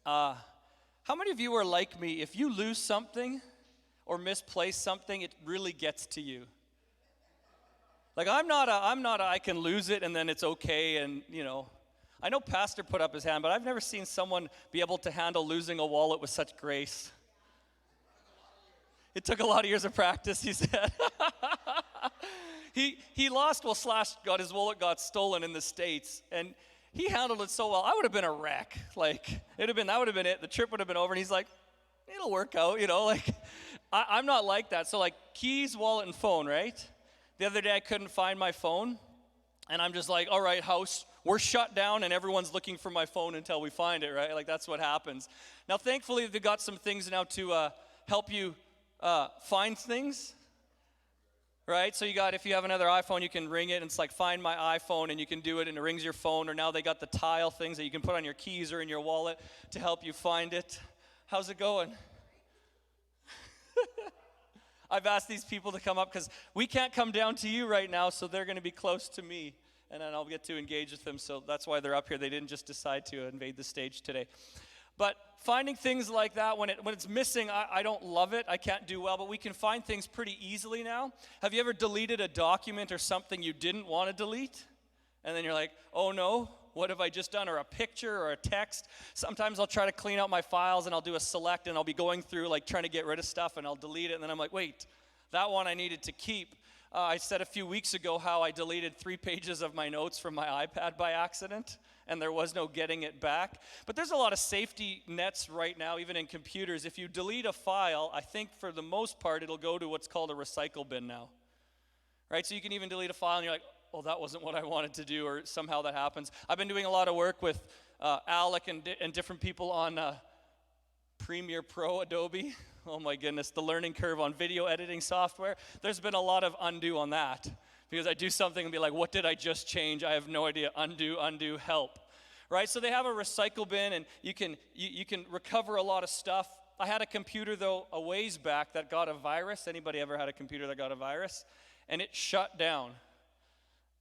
Uh, how many of you are like me? If you lose something or misplace something, it really gets to you. Like I'm not a I can lose it and then it's okay and I know Pastor put up his hand, but I've never seen someone be able to handle losing a wallet with such grace. It took a lot of years of practice, he said. He lost, got his wallet got stolen in the States, and he handled it so well. I would have been a wreck. Like, that would have been it. The trip would have been over, and he's like, it'll work out, I'm not like that. So, keys, wallet, and phone, right? The other day, I couldn't find my phone, and I'm just like, all right, house, we're shut down, and everyone's looking for my phone until we find it, right? That's what happens. Now, thankfully, they've got some things now to help you find things. Right, so if you have another iPhone, you can ring it, and it's like find my iPhone, and you can do it, and it rings your phone. Or now they got the tile things that you can put on your keys or in your wallet to help you find it. How's it going? I've asked these people to come up because we can't come down to you right now, so they're going to be close to me, and then I'll get to engage with them. So that's why they're up here. They didn't just decide to invade the stage today. But finding things like that, when it's missing, I don't love it. I can't do well, but we can find things pretty easily now. Have you ever deleted a document or something you didn't want to delete? And then you're like, oh no, what have I just done? Or a picture or a text. Sometimes I'll try to clean out my files and I'll do a select and I'll be going through trying to get rid of stuff and I'll delete it. And then I'm like, wait, that one I needed to keep. I said a few weeks ago how I deleted 3 pages of my notes from my iPad by accident, and there was no getting it back. But there's a lot of safety nets right now, even in computers. If you delete a file, I think for the most part, it'll go to what's called a recycle bin now. Right, so you can even delete a file, and you're like, oh, that wasn't what I wanted to do, or somehow that happens. I've been doing a lot of work with Alec and different people on Premiere Pro, Adobe. Oh my goodness, the learning curve on video editing software. There's been a lot of undo on that because I do something and be like, what did I just change? I have no idea. Undo, help. Right? So they have a recycle bin and you can recover a lot of stuff. I had a computer though a ways back that got a virus. Anybody ever had a computer that got a virus? And it shut down.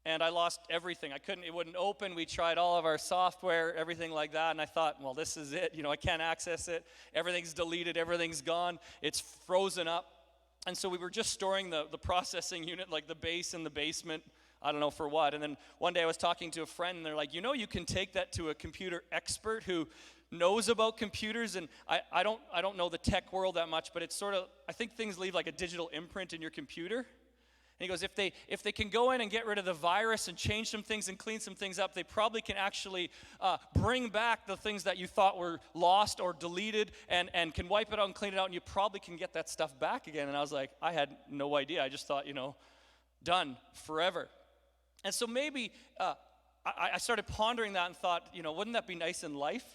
And I lost everything. It wouldn't open. We tried all of our software, everything like that. And I thought, well, this is it. I can't access it. Everything's deleted. Everything's gone. It's frozen up. And so we were just storing the processing unit, like the base in the basement. I don't know for what. And then one day I was talking to a friend, and they're like, you can take that to a computer expert who knows about computers. And I don't know the tech world that much, but it's sort of, I think things leave like a digital imprint in your computer. And he goes, if they can go in and get rid of the virus and change some things and clean some things up, they probably can actually bring back the things that you thought were lost or deleted and can wipe it out and clean it out, and you probably can get that stuff back again. And I was like, I had no idea. I just thought, done forever. And so maybe I started pondering that and thought, wouldn't that be nice in life?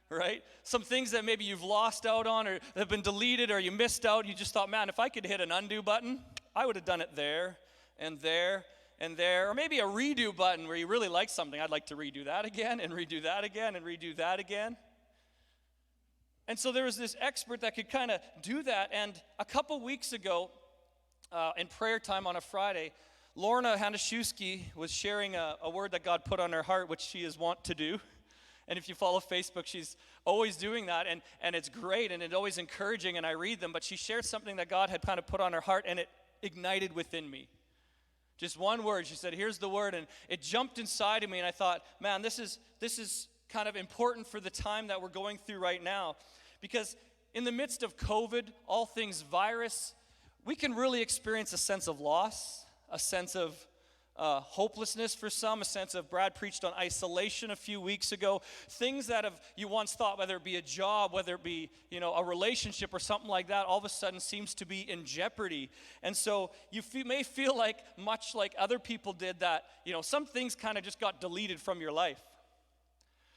Right? Some things that maybe you've lost out on or have been deleted or you missed out, you just thought, man, if I could hit an undo button, I would have done it there and there and there. Or maybe a redo button where you really like something. I'd like to redo that again and redo that again and redo that again. And so there was this expert that could kind of do that. And a couple weeks ago, in prayer time on a Friday, Lorna Hanaszewski was sharing a word that God put on her heart, which she is wont to do. And if you follow Facebook, she's always doing that, and it's great, and it's always encouraging, and I read them, but she shared something that God had kind of put on her heart, and it ignited within me. Just one word. She said, here's the word, and it jumped inside of me, and I thought, man, this is kind of important for the time that we're going through right now, because in the midst of COVID, all things virus, we can really experience a sense of loss, a sense of hopelessness for some, a sense of, Brad preached on isolation a few weeks ago, things that you once thought, whether it be a job, whether it be, a relationship or something like that, all of a sudden seems to be in jeopardy. And so you may feel like, much like other people did, that, some things kind of just got deleted from your life.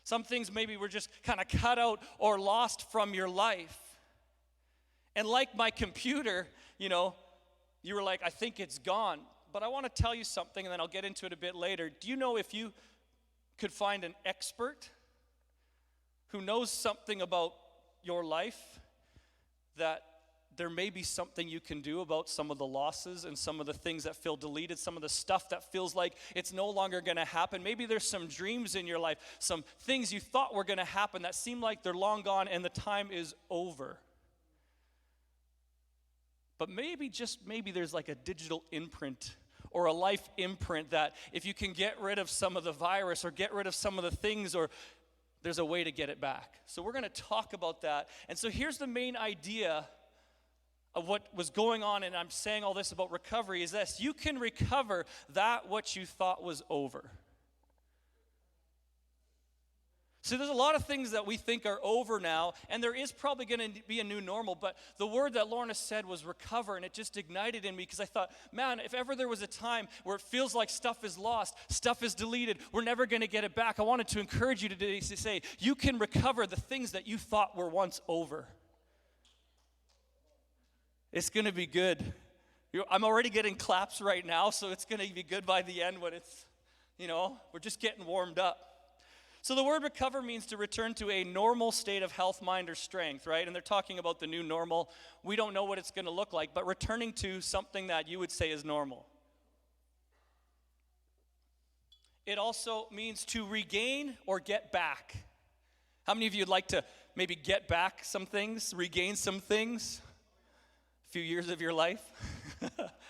Some things maybe were just kind of cut out or lost from your life. And like my computer, you were like, I think it's gone. But I want to tell you something, and then I'll get into it a bit later. Do you know if you could find an expert who knows something about your life that there may be something you can do about some of the losses and some of the things that feel deleted, some of the stuff that feels like it's no longer going to happen. Maybe there's some dreams in your life, some things you thought were going to happen that seem like they're long gone and the time is over. But maybe, just maybe, there's like a digital imprint or a life imprint that if you can get rid of some of the virus or get rid of some of the things, or there's a way to get it back. So we're going to talk about that. And so here's the main idea of what was going on, and I'm saying all this about recovery, is this: you can recover that what you thought was over. So there's a lot of things that we think are over now, and there is probably going to be a new normal, but the word that Lorna said was recover, and it just ignited in me because I thought, man, if ever there was a time where it feels like stuff is lost, stuff is deleted, we're never going to get it back, I wanted to encourage you today to say, you can recover the things that you thought were once over. It's going to be good. I'm already getting claps right now, so it's going to be good by the end when it's, we're just getting warmed up. So the word recover means to return to a normal state of health, mind, or strength, right? And they're talking about the new normal. We don't know what it's going to look like, but returning to something that you would say is normal. It also means to regain or get back. How many of you would like to maybe get back some things, regain some things? A few years of your life,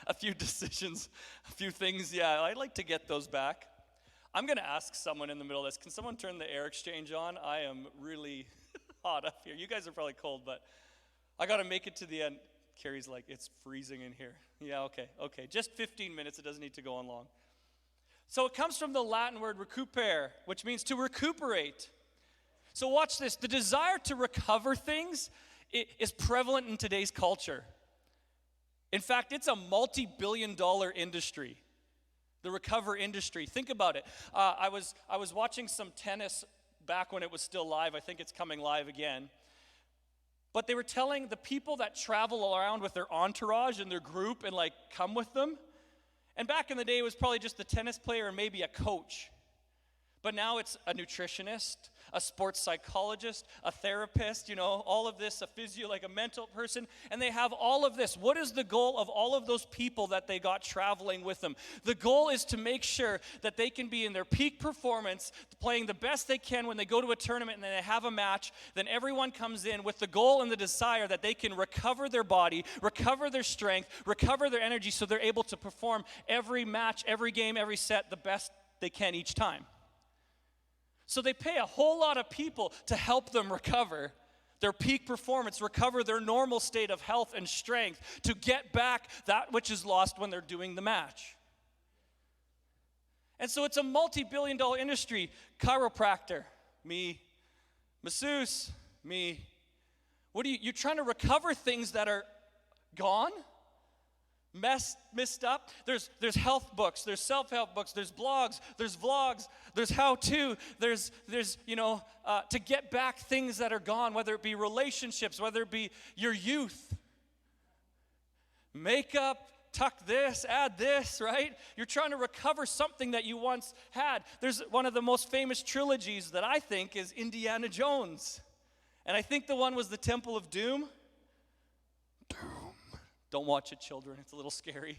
a few decisions, a few things. Yeah, I'd like to get those back. I'm going to ask someone in the middle of this, can someone turn the air exchange on? I am really hot up here. You guys are probably cold, but I got to make it to the end. Carrie's like, it's freezing in here. Yeah, okay. Just 15 minutes. It doesn't need to go on long. So it comes from the Latin word recupere, which means to recuperate. So watch this. The desire to recover things is prevalent in today's culture. In fact, it's a multi-billion-dollar industry, the recover industry. Think about it. I was watching some tennis back when it was still live. I think it's coming live again. But they were telling the people that travel around with their entourage and their group and come with them. And back in the day, it was probably just the tennis player and maybe a coach. But now it's a nutritionist, a sports psychologist, a therapist, all of this, a physio, a mental person, and they have all of this. What is the goal of all of those people that they got traveling with them? The goal is to make sure that they can be in their peak performance, playing the best they can when they go to a tournament and then they have a match. Then everyone comes in with the goal and the desire that they can recover their body, recover their strength, recover their energy so they're able to perform every match, every game, every set the best they can each time. So they pay a whole lot of people to help them recover their peak performance, recover their normal state of health and strength, to get back that which is lost when they're doing the match. And so it's a multi-billion-dollar industry. Chiropractor, me. Masseuse, me. You're trying to recover things that are gone? Messed up. There's health books, there's self-help books, there's blogs, there's vlogs, there's how-to, there's to get back things that are gone, whether it be relationships, whether it be your youth. Makeup, tuck this, add this, right? You're trying to recover something that you once had. There's one of the most famous trilogies that I think is Indiana Jones. And I think the one was the Temple of Doom. Don't watch it, children. It's a little scary.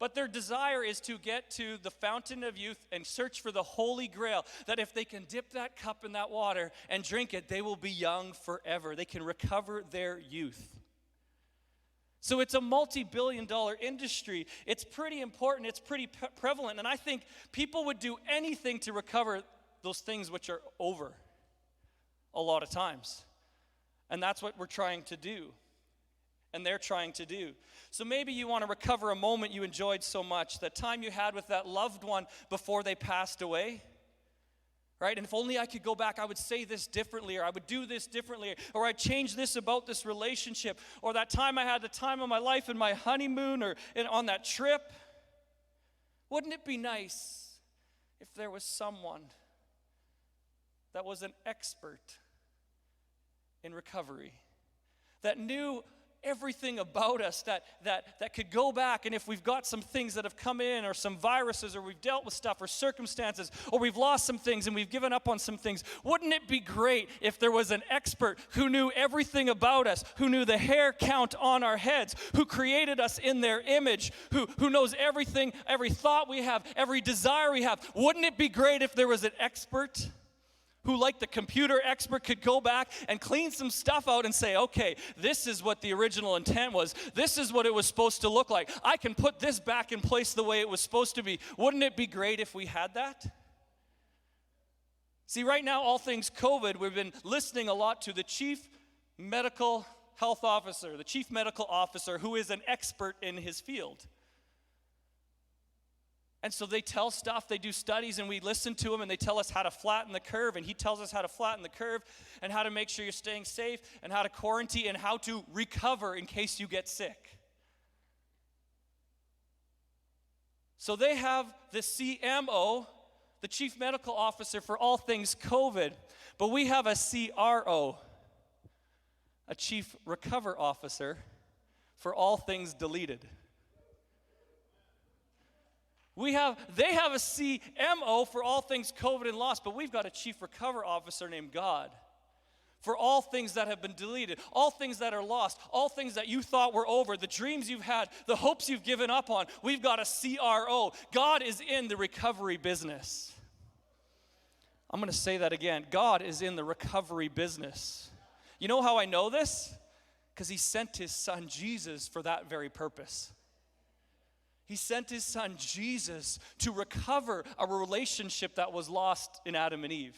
But their desire is to get to the fountain of youth and search for the Holy Grail, that if they can dip that cup in that water and drink it, they will be young forever. They can recover their youth. So it's a multi-billion-dollar industry. It's pretty important. It's pretty prevalent. And I think people would do anything to recover those things which are over a lot of times. And that's what we're trying to do. And they're trying to do. So maybe you want to recover a moment you enjoyed so much, that time you had with that loved one before they passed away, right? And if only I could go back, I would say this differently, or I would do this differently, or I'd change this about this relationship, or that time I had the time of my life in my honeymoon or on that trip. Wouldn't it be nice if there was someone that was an expert in recovery, that knew everything about us that could go back, and if we've got some things that have come in, or some viruses, or we've dealt with stuff, or circumstances, or we've lost some things and we've given up on some things, wouldn't it be great if there was an expert who knew everything about us, who knew the hair count on our heads, who created us in their image, who knows everything, every thought we have, every desire we have? Wouldn't it be great if there was an expert who, like the computer expert, could go back and clean some stuff out and say, okay, this is what the original intent was. This is what it was supposed to look like. I can put this back in place the way it was supposed to be. Wouldn't it be great if we had that? See, right now, all things COVID, we've been listening a lot to the chief medical health officer, the chief medical officer, who is an expert in his field. And so they tell stuff, they do studies, and we listen to them, and they tell us how to flatten the curve, and he tells us how to flatten the curve, and how to make sure you're staying safe, and how to quarantine, and how to recover in case you get sick. So they have the CMO, the Chief Medical Officer for all things COVID, but we have a CRO, a Chief Recover Officer for all things deleted. They have a CMO for all things COVID and loss, but we've got a Chief Recover Officer named God for all things that have been deleted, all things that are lost, all things that you thought were over, the dreams you've had, the hopes you've given up on. We've got a CRO. God is in the recovery business. I'm going to say that again. God is in the recovery business. You know how I know this? Because he sent his son Jesus for that very purpose. He sent his son Jesus to recover a relationship that was lost in Adam and Eve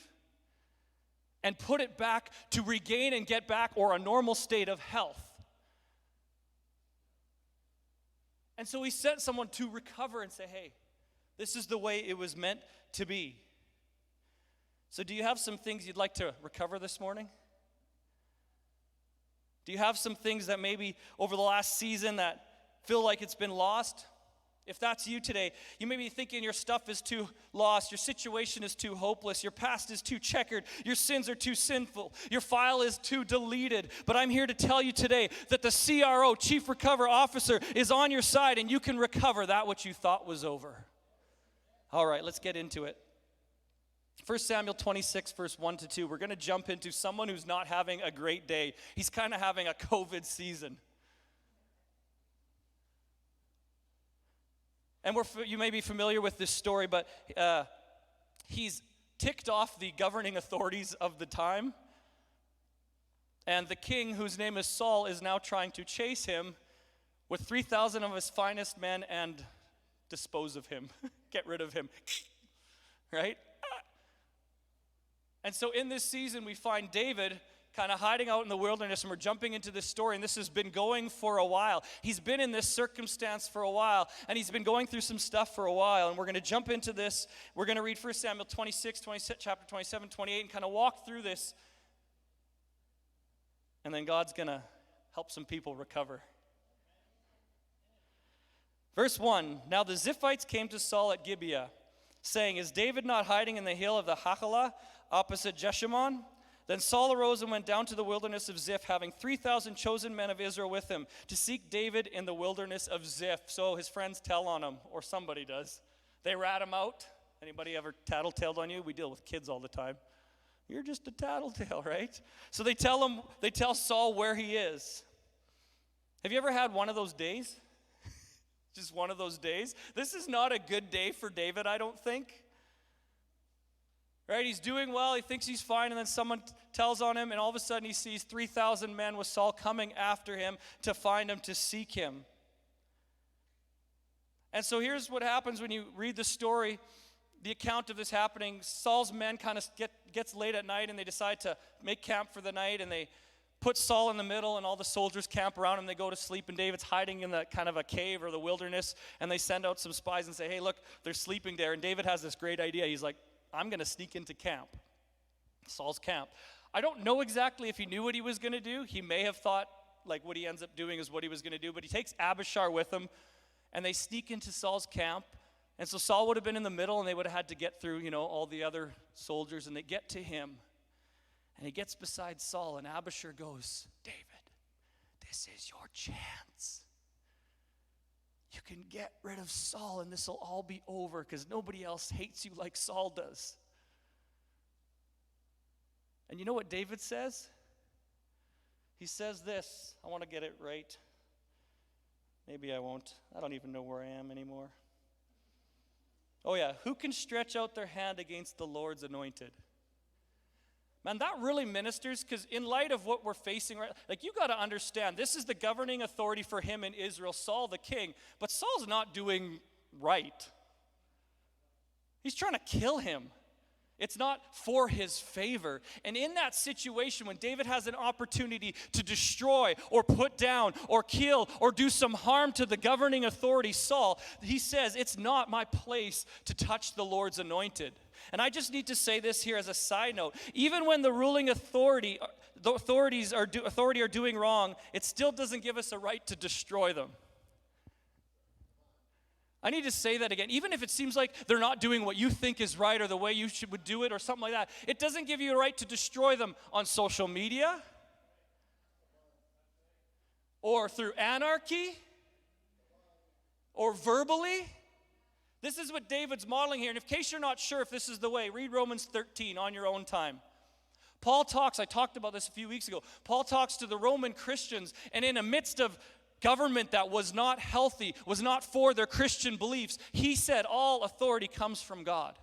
and put it back to regain and get back, or a normal state of health. And so he sent someone to recover and say, hey, this is the way it was meant to be. So do you have some things you'd like to recover this morning? Do you have some things that maybe over the last season that feel like it's been lost? If that's you today, you may be thinking your stuff is too lost, your situation is too hopeless, your past is too checkered, your sins are too sinful, your file is too deleted. But I'm here to tell you today that the CRO, Chief Recover Officer, is on your side, and you can recover that which you thought was over. All right, let's get into it. 1 Samuel 26, verse 1 to 2. We're going to jump into someone who's not having a great day. He's kind of having a COVID season. And you may be familiar with this story, but he's ticked off the governing authorities of the time. And the king, whose name is Saul, is now trying to chase him with 3,000 of his finest men and dispose of him, get rid of him, right? And so in this season, we find David kind of hiding out in the wilderness, and we're jumping into this story, and this has been going for a while. He's been in this circumstance for a while, and he's been going through some stuff for a while, and we're going to jump into this. We're going to read 1 Samuel 26, chapter 27, 28, and kind of walk through this, and then God's going to help some people recover. Verse 1, now the Ziphites came to Saul at Gibeah, saying, is David not hiding in the hill of the Hachilah opposite Jeshimon? Then Saul arose and went down to the wilderness of Ziph, having 3,000 chosen men of Israel with him, to seek David in the wilderness of Ziph. So his friends tell on him, or somebody does. They rat him out. Anybody ever tattletaled on you? We deal with kids all the time. You're just a tattletale, right? So they tell Saul where he is. Have you ever had one of those days? Just one of those days? This is not a good day for David, I don't think. Right, he's doing well, he thinks he's fine, and then someone tells on him, and all of a sudden he sees 3,000 men with Saul coming after him to find him, to seek him. And so here's what happens when you read the story, the account of this happening. Saul's men kind of gets late at night, and they decide to make camp for the night, and they put Saul in the middle, and all the soldiers camp around him. They go to sleep, and David's hiding in the kind of a cave or the wilderness, and they send out some spies and say, hey, look, they're sleeping there. And David has this great idea. He's like, I'm going to sneak into camp, Saul's camp. I don't know exactly if he knew what he was going to do. He may have thought like what he ends up doing is what he was going to do, but he takes Abishar with him, and they sneak into Saul's camp. And so Saul would have been in the middle, and they would have had to get through, all the other soldiers, and they get to him, and he gets beside Saul, and Abishar goes, David, this is your chance. You can get rid of Saul and this will all be over because nobody else hates you like Saul does. And you know what David says? He says this. I want to get it right. Maybe I won't. I don't even know where I am anymore. Oh yeah, who can stretch out their hand against the Lord's anointed? Man, that really ministers, because in light of what we're facing, right, like you got to understand, this is the governing authority for him in Israel, Saul the king, but Saul's not doing right. He's trying to kill him. It's not for his favor. And in that situation, when David has an opportunity to destroy or put down or kill or do some harm to the governing authority, Saul, he says, it's not my place to touch the Lord's anointed. And I just need to say this here as a side note. Even when the ruling authority are doing wrong, it still doesn't give us a right to destroy them. I need to say that again. Even if it seems like they're not doing what you think is right or the way you would do it or something like that, it doesn't give you a right to destroy them on social media or through anarchy or verbally. This is what David's modeling here. And in case you're not sure if this is the way, read Romans 13 on your own time. Paul talks, I talked about this a few weeks ago. Paul talks to the Roman Christians, and in the midst of government that was not healthy, was not for their Christian beliefs, he said all authority comes from God.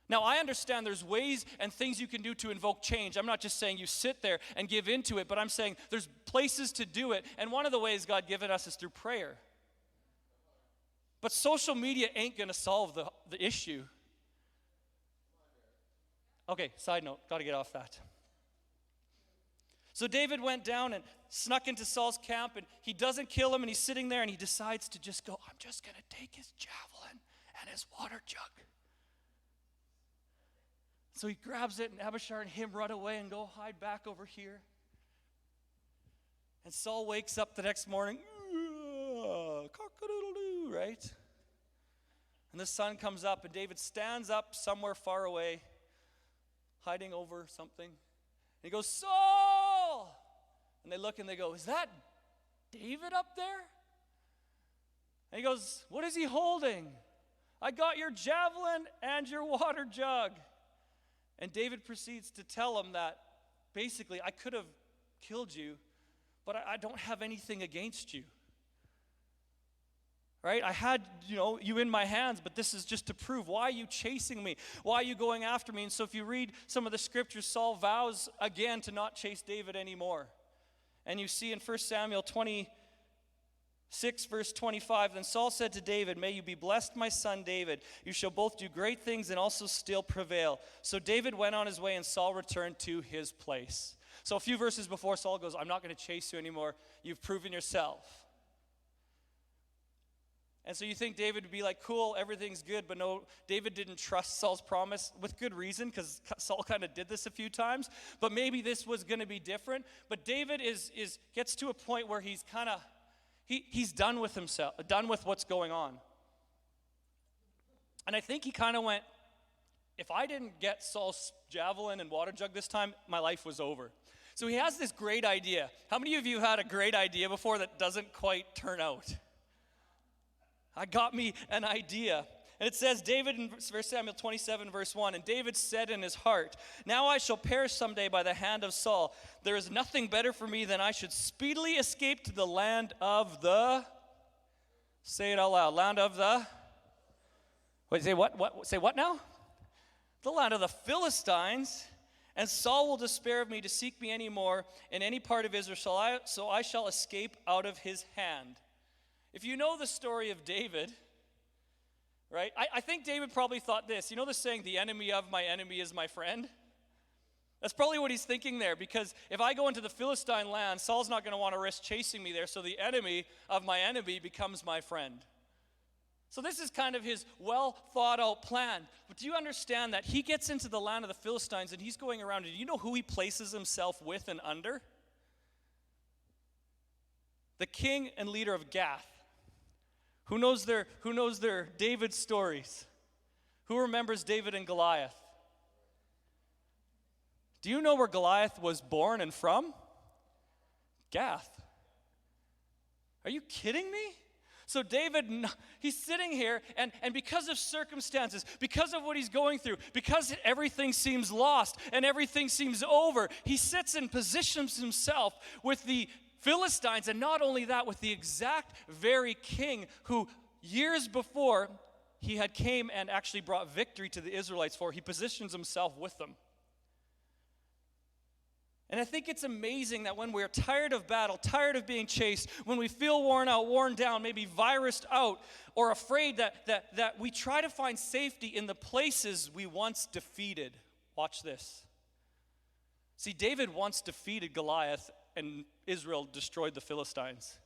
Now, I understand there's ways and things you can do to invoke change. I'm not just saying you sit there and give into it, but I'm saying there's places to do it. And one of the ways God given us is through prayer. But social media ain't going to solve the issue. Okay, side note, got to get off that. So David went down and snuck into Saul's camp, and he doesn't kill him, and he's sitting there, and he decides to just go, I'm just going to take his javelin and his water jug. So he grabs it, and Abishai and him run away and go hide back over here. And Saul wakes up the next morning, cock-a-doodle-doo, right? And the sun comes up, and David stands up somewhere far away, hiding over something. And he goes, Saul! And they look and they go, is that David up there? And he goes, what is he holding? I got your javelin and your water jug. And David proceeds to tell him that basically, I could have killed you, but I don't have anything against you. Right? I had, you in my hands, but this is just to prove, why are you chasing me? Why are you going after me? And so if you read some of the scriptures, Saul vows again to not chase David anymore. And you see in 1 Samuel 26, verse 25, then Saul said to David, may you be blessed, my son David. You shall both do great things and also still prevail. So David went on his way, and Saul returned to his place. So a few verses before, Saul goes, I'm not going to chase you anymore. You've proven yourself. And so you think David would be like, cool, everything's good, but no, David didn't trust Saul's promise with good reason, because Saul kind of did this a few times, but maybe this was going to be different. But David gets to a point where he's kind of, he's done with himself, done with what's going on. And I think he kind of went, if I didn't get Saul's javelin and water jug this time, my life was over. So he has this great idea. How many of you had a great idea before that doesn't quite turn out? I got me an idea. And it says, David in 1 Samuel 27, verse 1, and David said in his heart, now I shall perish someday by the hand of Saul. There is nothing better for me than I should speedily escape to the land of the, say it out loud, land of the, wait, say what? Say what now? The land of the Philistines. And Saul will despair of me to seek me any more in any part of Israel, so I shall escape out of his hand. If you know the story of David, right, I think David probably thought this. You know the saying, the enemy of my enemy is my friend? That's probably what he's thinking there, because if I go into the Philistine land, Saul's not going to want to risk chasing me there, so the enemy of my enemy becomes my friend. So this is kind of his well thought out plan. But do you understand that he gets into the land of the Philistines and he's going around, and do you know who he places himself with and under? The king and leader of Gath. Who knows their David stories? Who remembers David and Goliath? Do you know where Goliath was born and from? Gath. Are you kidding me? So David, he's sitting here, and because of circumstances, because of what he's going through, because everything seems lost and everything seems over, he sits and positions himself with the Philistines, and not only that, with the exact very king who years before he had came and actually brought victory to the Israelites for. He positions himself with them. And I think it's amazing that when we're tired of battle, tired of being chased, when we feel worn out, worn down, maybe virused out, or afraid that we try to find safety in the places we once defeated. Watch this. See, David once defeated Goliath, and Israel destroyed the Philistines.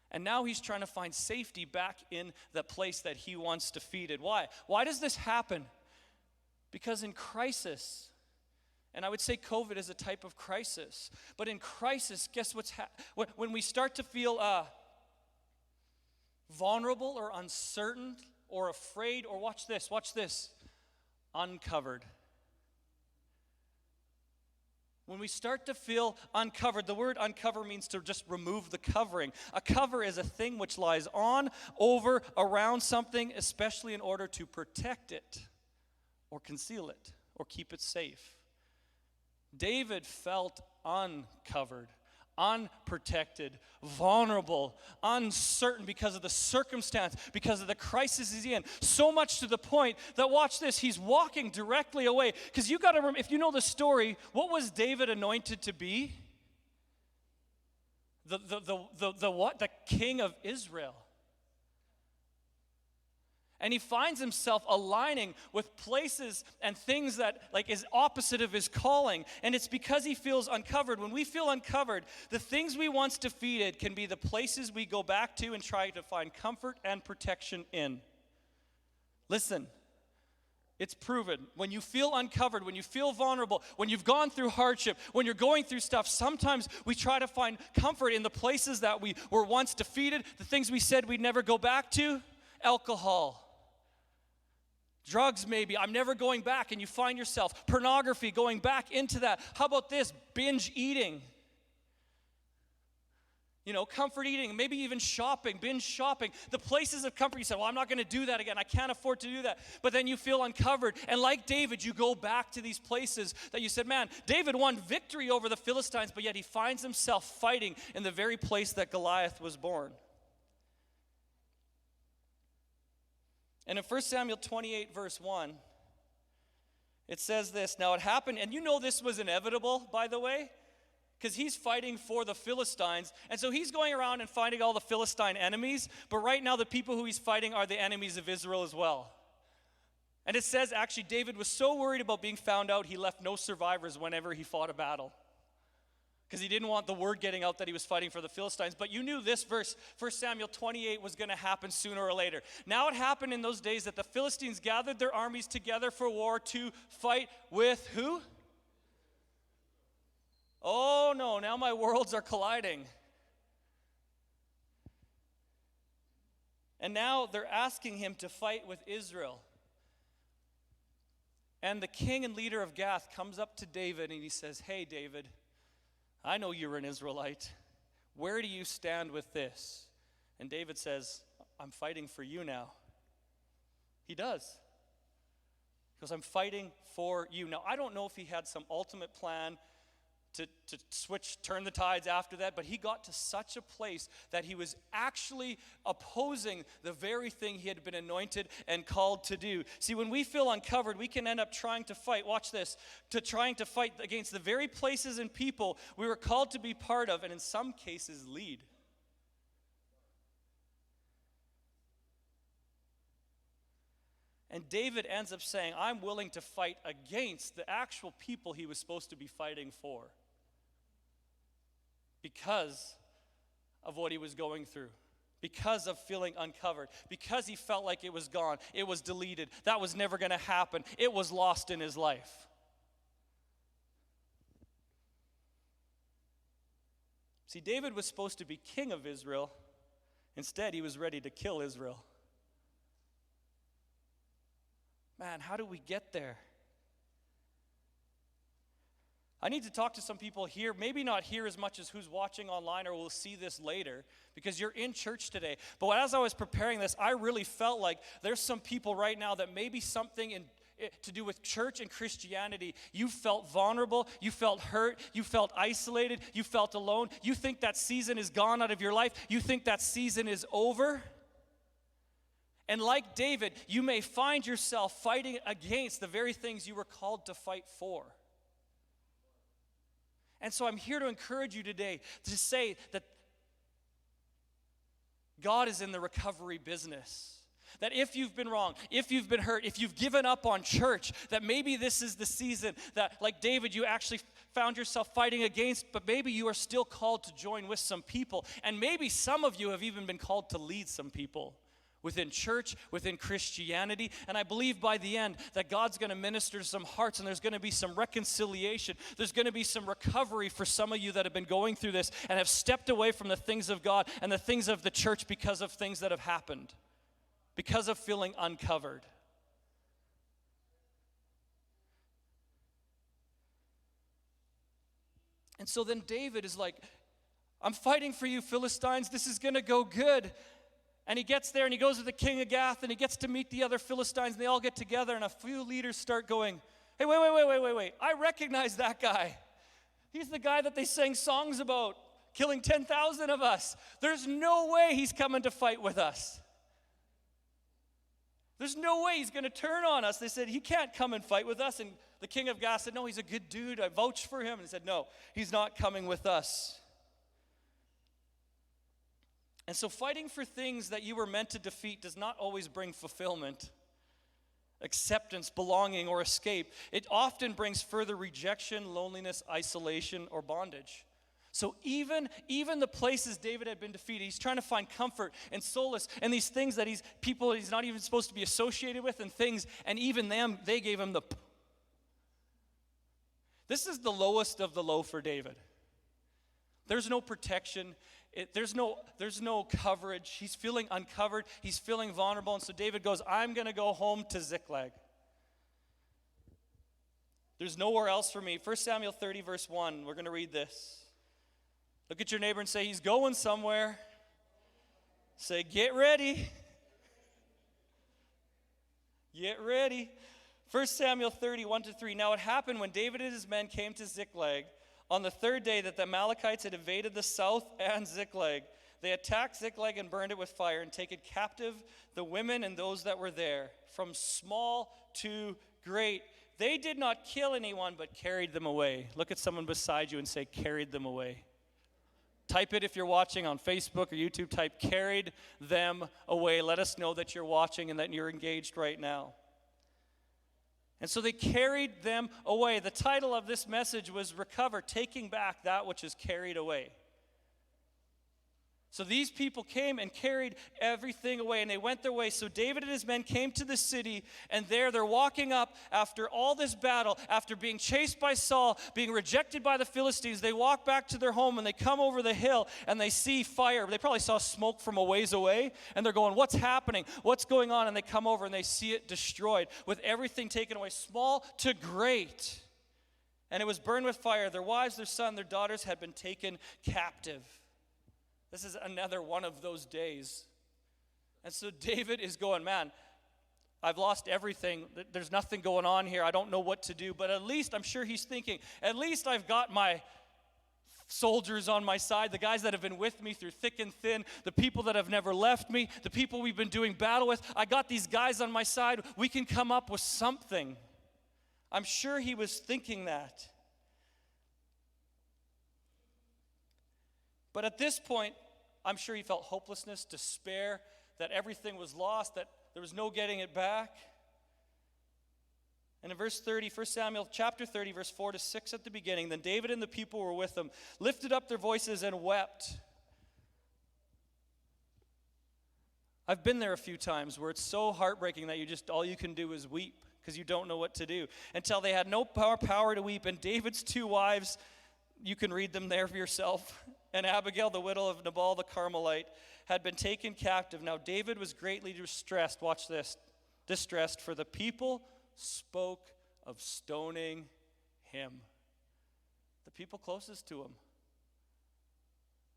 And now he's trying to find safety back in the place that he once defeated. Why? Why does this happen? Because in crisis, and I would say COVID is a type of crisis, but in crisis, guess what's when we start to feel vulnerable or uncertain or afraid, or watch this, uncovered. When we start to feel uncovered, the word uncover means to just remove the covering. A cover is a thing which lies on, over, around something, especially in order to protect it or conceal it or keep it safe. David felt uncovered, unprotected, vulnerable, uncertain because of the circumstance, because of the crisis he's in. So much to the point that, watch this, he's walking directly away. Because you got to remember, if you know the story, what was David anointed to be? The what? The king of Israel. And he finds himself aligning with places and things that is opposite of his calling. And it's because he feels uncovered. When we feel uncovered, the things we once defeated can be the places we go back to and try to find comfort and protection in. Listen, it's proven. When you feel uncovered, when you feel vulnerable, when you've gone through hardship, when you're going through stuff, sometimes we try to find comfort in the places that we were once defeated, the things we said we'd never go back to. Alcohol. Drugs, maybe. I'm never going back, and you find yourself. Pornography, going back into that. How about this? Binge eating. Comfort eating, maybe even shopping, binge shopping. The places of comfort, you say, well, I'm not going to do that again. I can't afford to do that. But then you feel uncovered. And like David, you go back to these places that you said, man, David won victory over the Philistines, but yet he finds himself fighting in the very place that Goliath was born. And in 1 Samuel 28, verse 1, it says this. Now it happened, and this was inevitable, by the way, because he's fighting for the Philistines. And so he's going around and finding all the Philistine enemies, but right now the people who he's fighting are the enemies of Israel as well. And it says, actually, David was so worried about being found out, he left no survivors whenever he fought a battle. Because he didn't want the word getting out that he was fighting for the Philistines. But you knew this verse, 1 Samuel 28, was going to happen sooner or later. Now it happened in those days that the Philistines gathered their armies together for war to fight with who? Oh no, now my worlds are colliding. And now they're asking him to fight with Israel. And the king and leader of Gath comes up to David and he says, hey David, I know you're an Israelite. Where do you stand with this? And David says, I'm fighting for you now. He does. He goes, I'm fighting for you. Now, I don't know if he had some ultimate plan to turn the tides after that, but he got to such a place that he was actually opposing the very thing he had been anointed and called to do. See, when we feel uncovered, we can end up trying to fight, watch this, trying to fight against the very places and people we were called to be part of, and in some cases lead. And David ends up saying, I'm willing to fight against the actual people he was supposed to be fighting for because of what he was going through, because of feeling uncovered, because he felt like it was gone, it was deleted, that was never going to happen, it was lost in his life. See, David was supposed to be king of Israel. Instead, he was ready to kill Israel. Man, how do we get there? I need to talk to some people here, maybe not here as much as who's watching online or will see this later, because you're in church today. But as I was preparing this, I really felt like there's some people right now that maybe something to do with church and Christianity, you felt vulnerable, you felt hurt, you felt isolated, you felt alone. You think that season is gone out of your life. You think that season is over. And like David, you may find yourself fighting against the very things you were called to fight for. And so I'm here to encourage you today to say that God is in the recovery business. That if you've been wrong, if you've been hurt, if you've given up on church, that maybe this is the season that, like David, you actually found yourself fighting against, but maybe you are still called to join with some people. And maybe some of you have even been called to lead some people within church, within Christianity. And I believe by the end that God's going to minister to some hearts, and there's going to be some reconciliation. There's going to be some recovery for some of you that have been going through this and have stepped away from the things of God and the things of the church because of things that have happened, because of feeling uncovered. And so then David is like, I'm fighting for you, Philistines. This is going to go good. And he gets there and he goes to the king of Gath and he gets to meet the other Philistines, and they all get together, and a few leaders start going, hey, wait. I recognize that guy. He's the guy that they sang songs about, killing 10,000 of us. There's no way he's coming to fight with us. There's no way he's going to turn on us. They said, he can't come and fight with us. And the king of Gath said, no, he's a good dude. I vouch for him. And he said, no, he's not coming with us. And so fighting for things that you were meant to defeat does not always bring fulfillment, acceptance, belonging, or escape. It often brings further rejection, loneliness, isolation, or bondage. So even the places David had been defeated, he's trying to find comfort and solace in these things that he's not even supposed to be associated with, and things, and even them, they gave him the. This is the lowest of the low for David. There's no protection. There's no coverage. He's feeling uncovered. He's feeling vulnerable. And so David goes, I'm going to go home to Ziklag. There's nowhere else for me. 1 Samuel 30, verse 1. We're going to read this. Look at your neighbor and say, he's going somewhere. Say, get ready. Get ready. 1 Samuel 30, 1-3. Now it happened when David and his men came to Ziklag on the third day that the Amalekites had invaded the south and Ziklag. They attacked Ziklag and burned it with fire and taken captive the women and those that were there, from small to great. They did not kill anyone, but carried them away. Look at someone beside you and say, carried them away. Type it if you're watching on Facebook or YouTube. Type, carried them away. Let us know that you're watching and that you're engaged right now. And so they carried them away. The title of this message was Recover, Taking Back That Which is Carried Away. So these people came and carried everything away, and they went their way. So David and his men came to the city, and there they're walking up after all this battle, after being chased by Saul, being rejected by the Philistines. They walk back to their home, and they come over the hill, and they see fire. They probably saw smoke from a ways away, and they're going, what's happening? What's going on? And they come over, and they see it destroyed, with everything taken away, small to great. And it was burned with fire. Their wives, their sons, their daughters had been taken captive. This is another one of those days. And so David is going, man, I've lost everything. There's nothing going on here. I don't know what to do. But at least, I'm sure he's thinking, at least I've got my soldiers on my side, the guys that have been with me through thick and thin, the people that have never left me, the people we've been doing battle with. I got these guys on my side. We can come up with something. I'm sure he was thinking that. But at this point, I'm sure he felt hopelessness, despair, that everything was lost, that there was no getting it back. And in verse 30, 1 Samuel chapter 30, verse 4-6 at the beginning, then David and the people were with him, lifted up their voices and wept. I've been there a few times where it's so heartbreaking that all you can do is weep because you don't know what to do. Until they had no power to weep. And David's two wives, you can read them there for yourself, and Abigail, the widow of Nabal the Carmelite, had been taken captive. Now David was greatly distressed, watch this, for the people spoke of stoning him. people closest to him.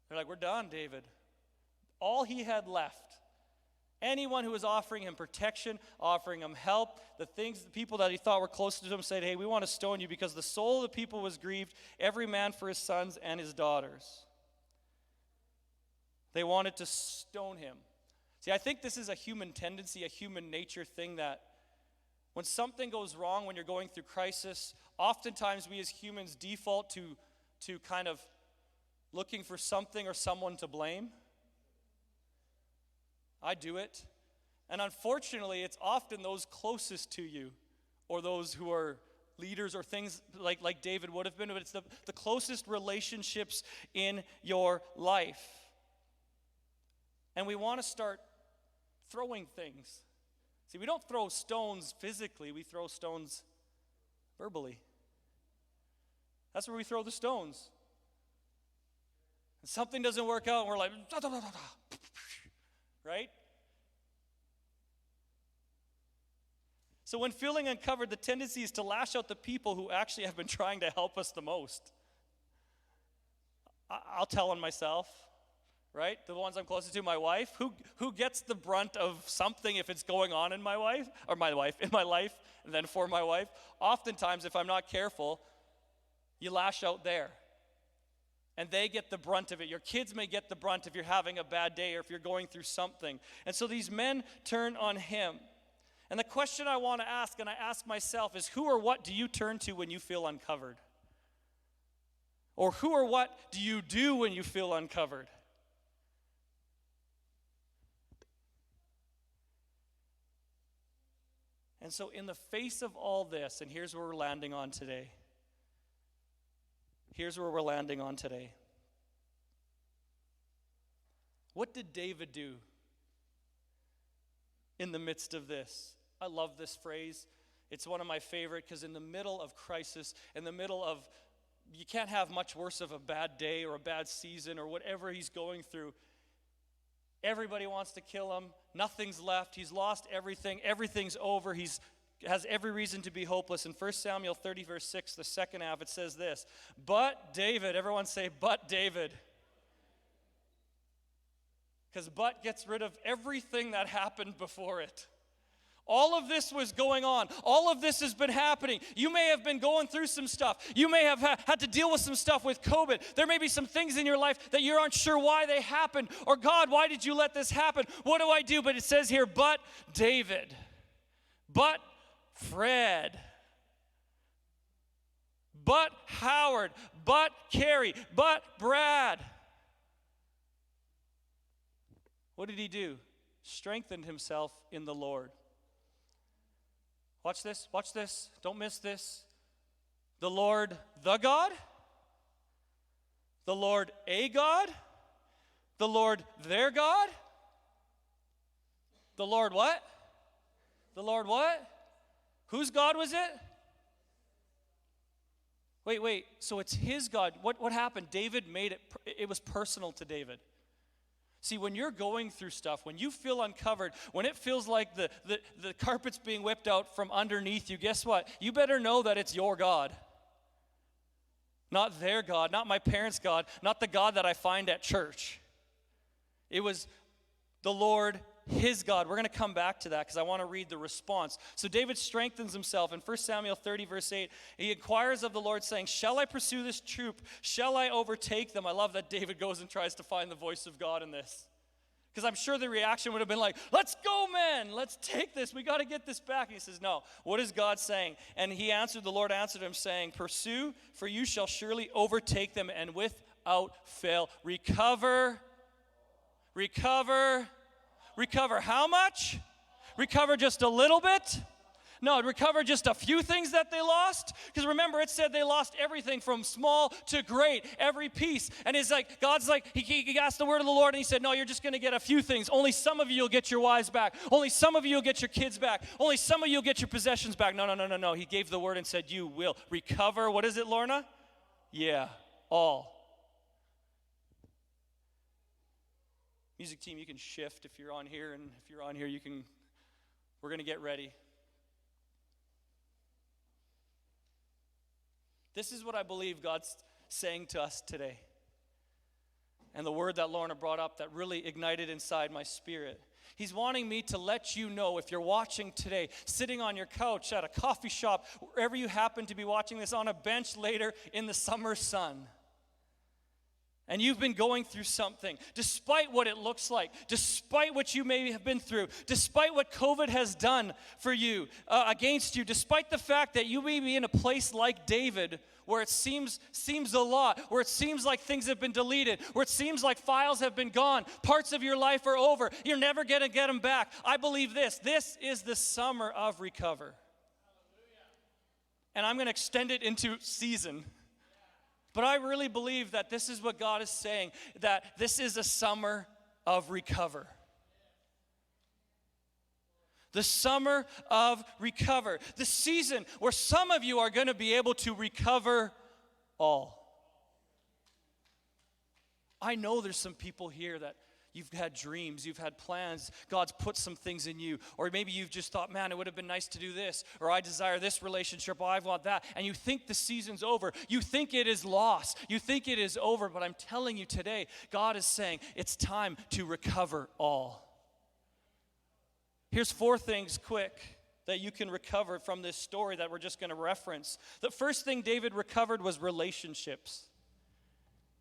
They're like, we're done, David. All he had left, anyone who was offering him protection, offering him help, the people that he thought were closest to him said, hey, we want to stone you because the soul of the people was grieved, every man for his sons and his daughters. They wanted to stone him. See, I think this is a human tendency, a human nature thing that when something goes wrong, when you're going through crisis, oftentimes we as humans default to kind of looking for something or someone to blame. I do it. And unfortunately, it's often those closest to you or those who are leaders or things like David would have been, but it's the closest relationships in your life. And we want to start throwing things. See, we don't throw stones physically, we throw stones verbally. That's where we throw the stones. And something doesn't work out, and we're like, da, da, da, da, da. Right? So when feeling uncovered, the tendency is to lash out the people who actually have been trying to help us the most. I'll tell on myself, right? The ones I'm closest to, my wife. Who gets the brunt of something if it's going on in my life, and then for my wife? Oftentimes, if I'm not careful, you lash out there. And they get the brunt of it. Your kids may get the brunt if you're having a bad day or if you're going through something. And so these men turn on him. And the question I want to ask, and I ask myself, is who or what do you turn to when you feel uncovered? Or who or what do you do when you feel uncovered? And so in the face of all this, and here's where we're landing on today. What did David do in the midst of this? I love this phrase. It's one of my favorite because in the middle of crisis, in the middle of, you can't have much worse of a bad day or a bad season or whatever he's going through. Everybody wants to kill him. Nothing's left. He's lost everything. Everything's over. He has every reason to be hopeless. In 1 Samuel 30, verse 6, the second half, it says this. But David, everyone say, but David. Because but gets rid of everything that happened before it. All of this was going on. All of this has been happening. You may have been going through some stuff. You may have had to deal with some stuff with COVID. There may be some things in your life that you aren't sure why they happened. Or God, why did you let this happen? What do I do? But it says here, but David, but Fred, but Howard, but Carrie, but Brad. What did he do? Strengthened himself in the Lord. Watch this, don't miss this. The Lord, the God? The Lord, a God? The Lord, their God? The Lord what? The Lord what? Whose God was it? Wait, so it's his God. What happened? David made it was personal to David. See, when you're going through stuff, when you feel uncovered, when it feels like the carpet's being whipped out from underneath you, guess what? You better know that it's your God. Not their God, not my parents' God, not the God that I find at church. It was the Lord, his God. We're going to come back to that because I want to read the response. So David strengthens himself. In 1 Samuel 30, verse 8, he inquires of the Lord, saying, shall I pursue this troop? Shall I overtake them? I love that David goes and tries to find the voice of God in this. Because I'm sure the reaction would have been like, let's go, man. Let's take this. We got to get this back. And he says, no. What is God saying? And the Lord answered him, saying, pursue, for you shall surely overtake them, and without fail recover. Recover how much? Recover just a little bit? No, recover just a few things that they lost. Because remember, it said they lost everything from small to great, every piece. And it's like, God's like, he asked the word of the Lord, and he said, no, you're just going to get a few things. Only some of you will get your wives back. Only some of you will get your kids back. Only some of you will get your possessions back. No. He gave the word and said, you will recover. What is it, Lorna? Yeah, all. Music team, you can shift if you're on here, and if you're on here, we're going to get ready. This is what I believe God's saying to us today. And the word that Lorna brought up that really ignited inside my spirit. He's wanting me to let you know, if you're watching today, sitting on your couch at a coffee shop, wherever you happen to be watching this, on a bench later in the summer sun, and you've been going through something, despite what it looks like, despite what you may have been through, despite what COVID has done for you, against you, despite the fact that you may be in a place like David, where it seems a lot, where it seems like things have been deleted, where it seems like files have been gone, parts of your life are over, you're never going to get them back. I believe this is the summer of recover. And I'm going to extend it into season. But I really believe that this is what God is saying, that this is a summer of recover. The summer of recover. The season where some of you are going to be able to recover all. I know there's some people here that you've had dreams, you've had plans, God's put some things in you, or maybe you've just thought, man, it would have been nice to do this, or I desire this relationship, or I want that, and you think the season's over, you think it is lost, you think it is over, but I'm telling you today, God is saying it's time to recover all. Here's 4 things quick that you can recover from this story that we're just going to reference. The first thing David recovered was relationships.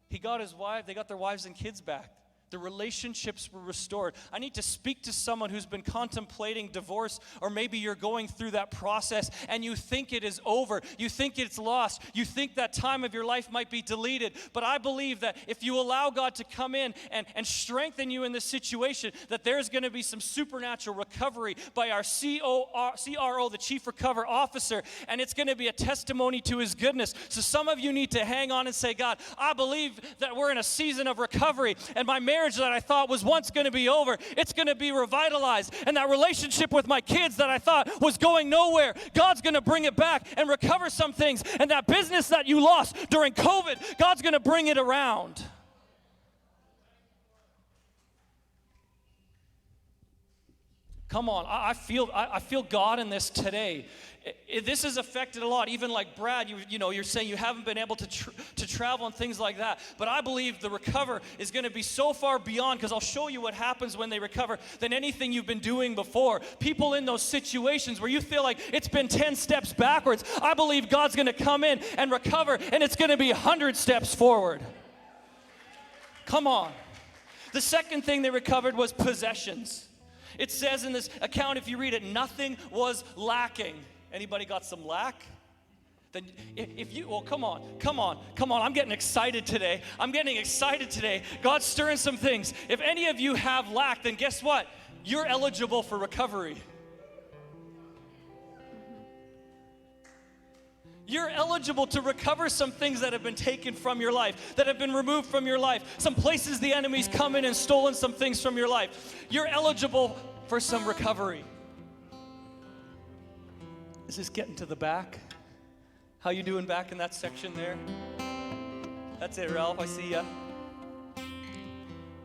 He got his wife, they got their wives and kids back. The relationships were restored. I need to speak to someone who's been contemplating divorce, or maybe you're going through that process and you think it is over. You think it's lost. You think that time of your life might be deleted. But I believe that if you allow God to come in and strengthen you in this situation, that there's going to be some supernatural recovery by our CRO, the Chief Recover Officer, and it's going to be a testimony to his goodness. So some of you need to hang on and say, God, I believe that we're in a season of recovery, and my marriage that I thought was once going to be over, it's going to be revitalized. And that relationship with my kids that I thought was going nowhere, God's going to bring it back and recover some things. And that business that you lost during COVID, God's going to bring it around. Come on, I feel God in this today. This has affected a lot. Even like Brad, you're saying you haven't been able to travel and things like that. But I believe the recover is going to be so far beyond, because I'll show you what happens when they recover, than anything you've been doing before. People in those situations where you feel like it's been 10 steps backwards, I believe God's going to come in and recover, and it's going to be 100 steps forward. Come on. The second thing they recovered was possessions. It says in this account, if you read it, nothing was lacking. Anybody got some lack? Then if you, well, come on. I'm getting excited today. God's stirring some things. If any of you have lack, then guess what? You're eligible for recovery. You're eligible to recover some things that have been taken from your life, that have been removed from your life, some places the enemy's come in and stolen some things from your life. You're eligible for some recovery. Is this getting to the back? How you doing back in that section there? That's it, Ralph. I see ya.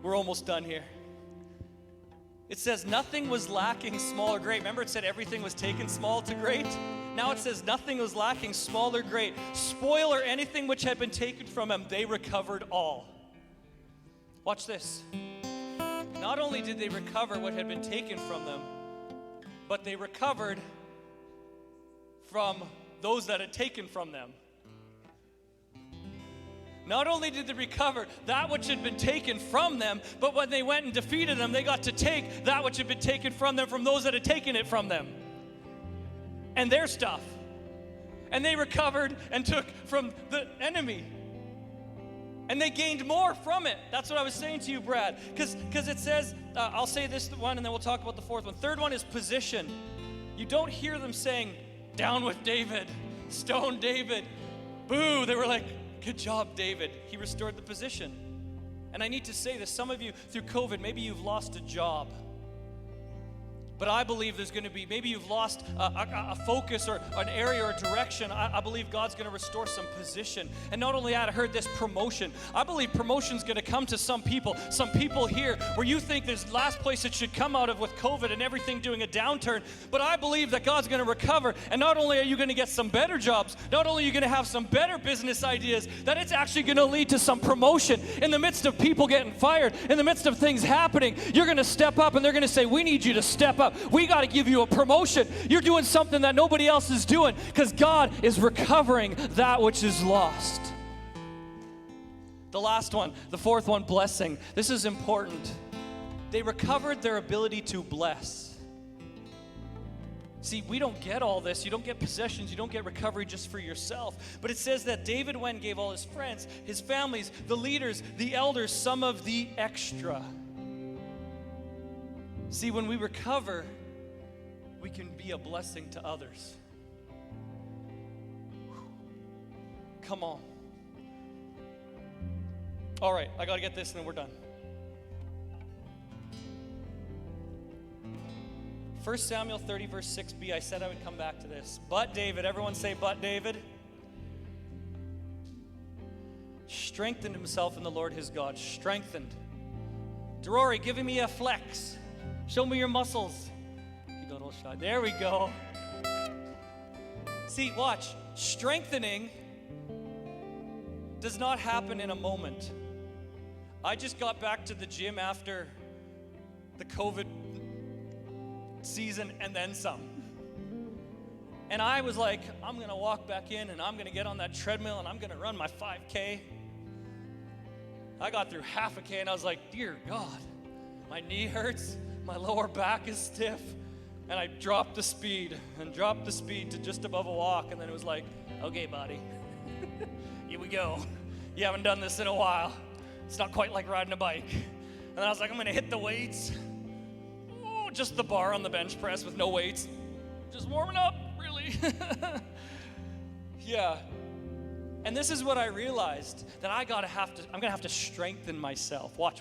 We're almost done here. It says nothing was lacking, small or great. Remember it said everything was taken small to great? Now it says nothing was lacking, small or great. Spoil or anything which had been taken from them, they recovered all. Watch this. Not only did they recover what had been taken from them, but they recovered from those that had taken from them. Not only did they recover that which had been taken from them, but when they went and defeated them, they got to take that which had been taken from them from those that had taken it from them. And their stuff. And they recovered and took from the enemy. And they gained more from it. That's what I was saying to you, Brad. Because it says, I'll say this one and then we'll talk about the fourth one. Third one is position. You don't hear them saying, down with David, stone David, boo. They were like, good job, David. He restored the position. And I need to say this, some of you through COVID, maybe you've lost a job. But I believe there's going to be, maybe you've lost a focus or an area or direction. I believe God's going to restore some position. And not only that, I heard this promotion. I believe promotion's going to come to some people here where you think this last place it should come out of with COVID and everything doing a downturn. But I believe that God's going to recover. And not only are you going to get some better jobs, not only are you going to have some better business ideas, that it's actually going to lead to some promotion. In the midst of people getting fired, in the midst of things happening, you're going to step up and they're going to say, we need you to step up. We got to give you a promotion. You're doing something that nobody else is doing because God is recovering that which is lost. The last one, the fourth one, blessing. This is important. They recovered their ability to bless. See, we don't get all this. You don't get possessions. You don't get recovery just for yourself. But it says that David went and gave all his friends, his families, the leaders, the elders, some of the extra. See, when we recover, we can be a blessing to others. Come on. All right, I got to get this and then we're done. 1 Samuel 30, verse 6b, I said I would come back to this. But David, everyone say, but David, strengthened himself in the Lord his God. Strengthened. Rory, give me a flex. Show me your muscles. You got all shy. There we go. See, watch. Strengthening does not happen in a moment. I just got back to the gym after the COVID season and then some. And I was like, I'm going to walk back in and I'm going to get on that treadmill and I'm going to run my 5K. I got through half a K and I was like, dear God, my knee hurts, my lower back is stiff. And I dropped the speed to just above a walk. And then it was like, okay, buddy, here we go. You haven't done this in a while. It's not quite like riding a bike. And then I was like, I'm going to hit the weights. Oh, just the bar on the bench press with no weights. Just warming up, really. Yeah. And this is what I realized, that I'm gonna have to strengthen myself. Watch.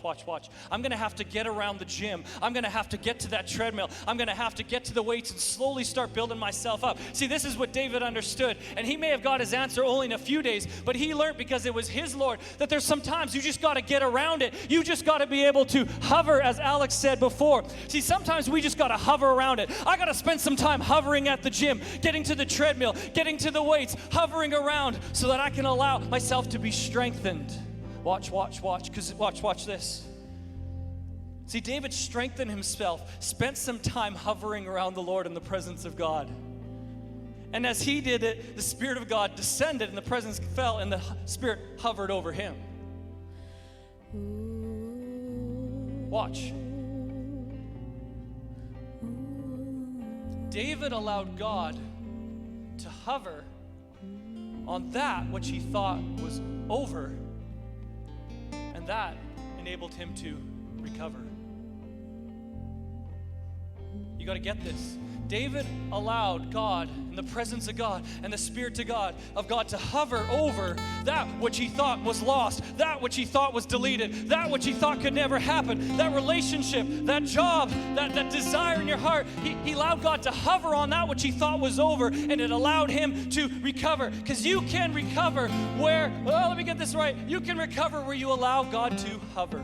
I'm gonna have to get around the gym. I'm gonna have to get to that treadmill. I'm gonna have to get to the weights and slowly start building myself up. See, this is what David understood. And he may have got his answer only in a few days, but he learned, because it was his Lord, that there's sometimes you just gotta get around it. You just gotta be able to hover, as Alex said before. See, sometimes we just gotta hover around it. I gotta spend some time hovering at the gym, getting to the treadmill, getting to the weights, hovering around so that I can allow myself to be strengthened. Watch, because watch this. See, David strengthened himself, spent some time hovering around the Lord in the presence of God. And as he did it, the Spirit of God descended and the presence fell and the Spirit hovered over him. Watch. David allowed God to hover on that which he thought was over, and that enabled him to recover. You got to get this. David allowed God, in the presence of God and the Spirit of God to hover over that which he thought was lost, that which he thought was deleted, that which he thought could never happen, that relationship, that job, that desire in your heart. He allowed God to hover on that which he thought was over, and it allowed him to recover. Because you can recover where, well, let me get this right. You can recover where you allow God to hover.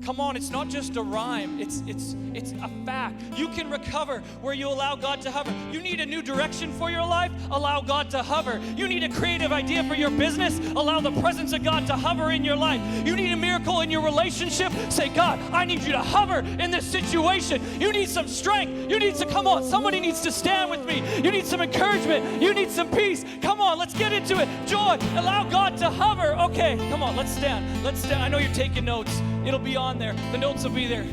Come on, it's not just a rhyme, it's a fact. You can recover where you allow God to hover. You need a new direction for your life? Allow God to hover. You need a creative idea for your business? Allow the presence of God to hover in your life. You need a miracle in your relationship? Say, God, I need you to hover in this situation. You need some strength. You need to, come on, somebody needs to stand with me. You need some encouragement. You need some peace. Come on, let's get into it. Joy, allow God to hover. Okay, come on, let's stand. Let's stand. I know you're taking notes. It'll be on there. The notes will be there.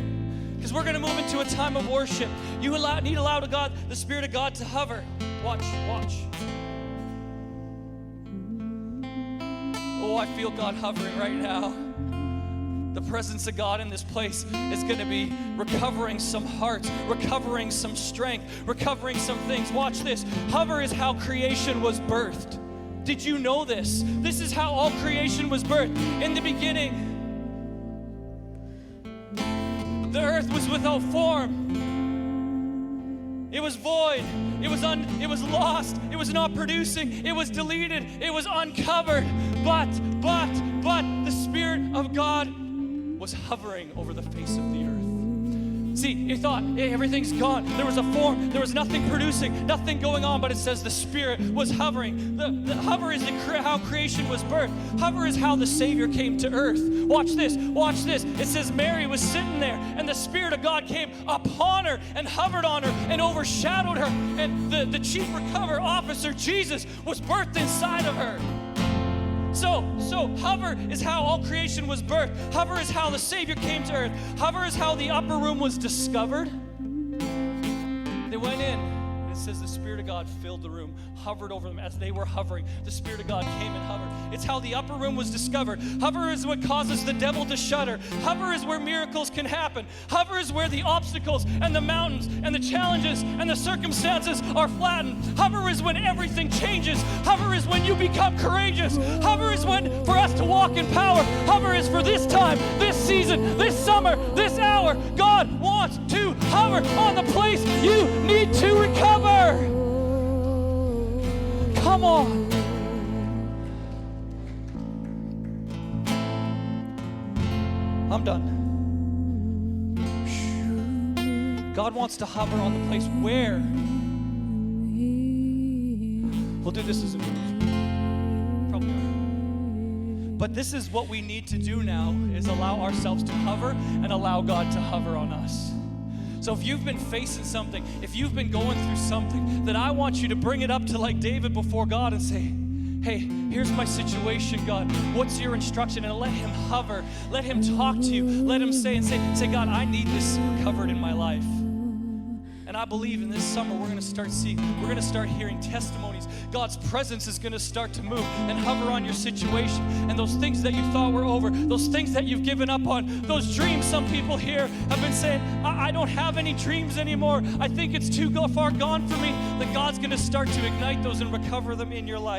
Because we're going to move into a time of worship. You need to allow God, the Spirit of God to hover. Watch. Oh, I feel God hovering right now. The presence of God in this place is going to be recovering some hearts, recovering some strength, recovering some things. Watch this. Hover is how creation was birthed. Did you know this? This is how all creation was birthed. In the beginning, The earth was without form. It was void. It was lost. It was not producing. It was deleted. It was uncovered. But the Spirit of God was hovering over the face of the earth. See, you thought, hey, everything's gone. There was a form. There was nothing producing, nothing going on, but it says the Spirit was hovering. The hover is how creation was birthed. Hover is how the Savior came to earth. Watch this. Watch this. It says Mary was sitting there, and the Spirit of God came upon her and hovered on her and overshadowed her. And the chief recovery officer, Jesus, was birthed inside of her. So hover is how all creation was birthed. Hover is how the Savior came to earth. Hover is how the upper room was discovered. They went in, and it says the Spirit of God filled the room, hovered over them as they were hovering. The Spirit of God came and hovered. It's how the upper room was discovered. Hover is what causes the devil to shudder. Hover is where miracles can happen. Hover is where the obstacles and the mountains and the challenges and the circumstances are flattened. Hover is when everything changes. Hover is when you become courageous. Hover is when for us to walk in power. Hover is for this time, this season, this summer, this hour. God wants to hover on the place you need to recover. Come on. I'm done. God wants to hover on the place where. We'll do this as a move. Probably are. But this is what we need to do now, is allow ourselves to hover and allow God to hover on us. So if you've been facing something, if you've been going through something, then I want you to bring it up to like David before God and say, hey, here's my situation, God. What's your instruction? And let him hover. Let him talk to you. Let him say, God, I need this covered in my life. And I believe in this summer we're going to start hearing testimonies. God's presence is going to start to move and hover on your situation. And those things that you thought were over, those things that you've given up on, those dreams, some people here have been saying, I don't have any dreams anymore. I think it's too far gone for me. That God's going to start to ignite those and recover them in your life.